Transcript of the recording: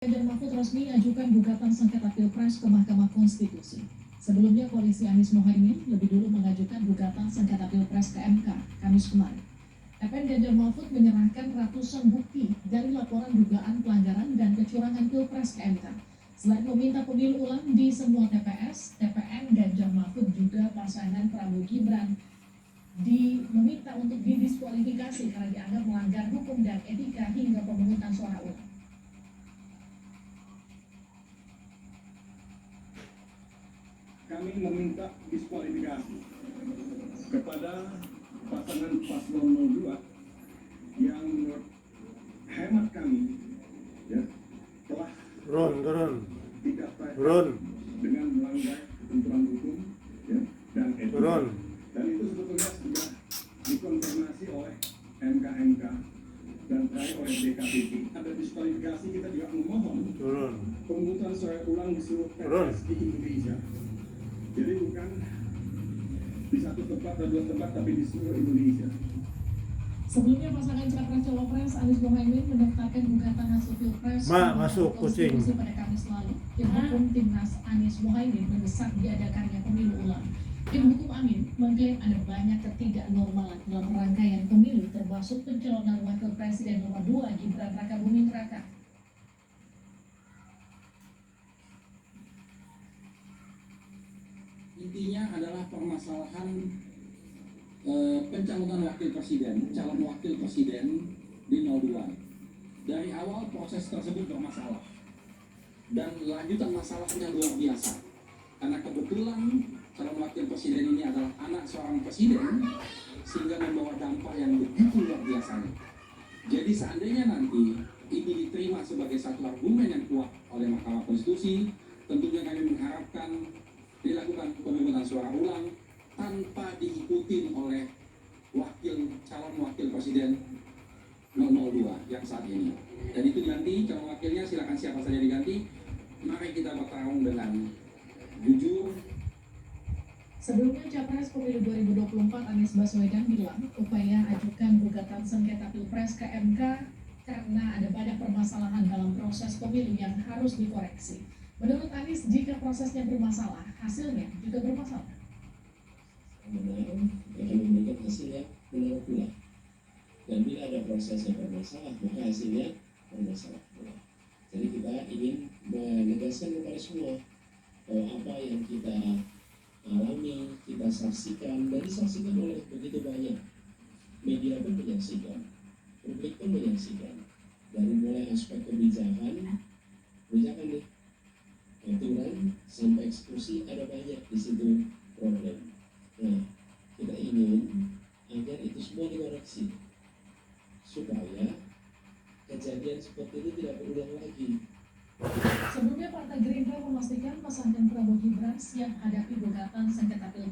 Ganjar Mahfud resmi ajukan gugatan sengketa Pilpres ke Mahkamah Konstitusi. Sebelumnya, koalisi Anies Mohaimin lebih dulu mengajukan gugatan sengketa Pilpres ke MK Kamis kemarin. TPN Ganjar Mahfud menyerahkan ratusan bukti dari laporan dugaan pelanggaran dan kecurangan Pilpres ke MK. Selain meminta pemilu ulang di semua TPS, TPN Ganjar Mahfud juga pasangan Prabowo Gibran meminta untuk didiskualifikasi karena dianggap melanggar hukum dan etika hingga pemungutan suara ulang. Kami meminta diskualifikasi kepada pasangan paslon 02 yang menurut hemat kami telah tidak fair dengan melanggar ketentuan hukum dan etika. Dan itu sebetulnya sudah dikonfirmasi oleh MK dan terakhir oleh DKPP. Ada diskualifikasi, kita juga memohon pemungutan suara ulang di seluruh TPS di Indonesia. Jadi bukan di satu tempat atau dua tempat, tapi di seluruh Indonesia. Sebelumnya pasangan Capres-Cawapres Anies Mohaimin mendaftarkan gugatan hasil Pilpres masuk kucing pada Kamis lalu. Tim hukum Timnas Anies Mohaimin mendesak diadakannya pemilu ulang. Tim hukum Amin mengklaim ada banyak ketidaknormalan dalam rangkaian pemilu, termasuk pencalonan Wakil Presiden nomor 2 Gibran Rakabuming Raka. Intinya adalah permasalahan pencalonan calon wakil presiden di 02. Dari awal proses tersebut bermasalah dan lanjutan masalahnya luar biasa karena kebetulan calon wakil presiden ini adalah anak seorang presiden, sehingga membawa dampak yang begitu luar biasa. Jadi seandainya nanti ini diterima sebagai satu argumen yang kuat oleh Mahkamah Konstitusi, tentunya kami mengharapkan dilakukan pemungutan suara ulang tanpa diikuti oleh calon wakil presiden 002 yang saat ini. Dan itu diganti, calon wakilnya silakan siapa saja diganti. Mari kita bertarung dengan jujur. Sebelumnya, Capres Pemilu 2024 Anies Baswedan bilang upaya ajukan gugatan sengketa Pilpres ke MK karena ada banyak permasalahan dalam proses pemilu yang harus dikoreksi. Menurut Anies, jika prosesnya bermasalah, hasilnya juga bermasalah. Benar, akan memberikan hasil yang benar pula. Dan bila ada proses yang bermasalah, maka hasilnya bermasalah pula. Jadi kita ingin menegaskan kepada semua bahwa apa yang kita alami, kita saksikan, dan disaksikan oleh begitu banyak media pun menyaksikan, publik pun menyaksikan, dari mulai aspek kebijakan nih, aturan sampai eksekusi, ada banyak di situ problem. Nah, kita ingin agar itu semua dikoreksi supaya kejadian seperti itu tidak berulang lagi. Sebelumnya, Partai Gerindra memastikan pasangan Prabowo Gibran siap hadapi gugatan sengketa Pilpres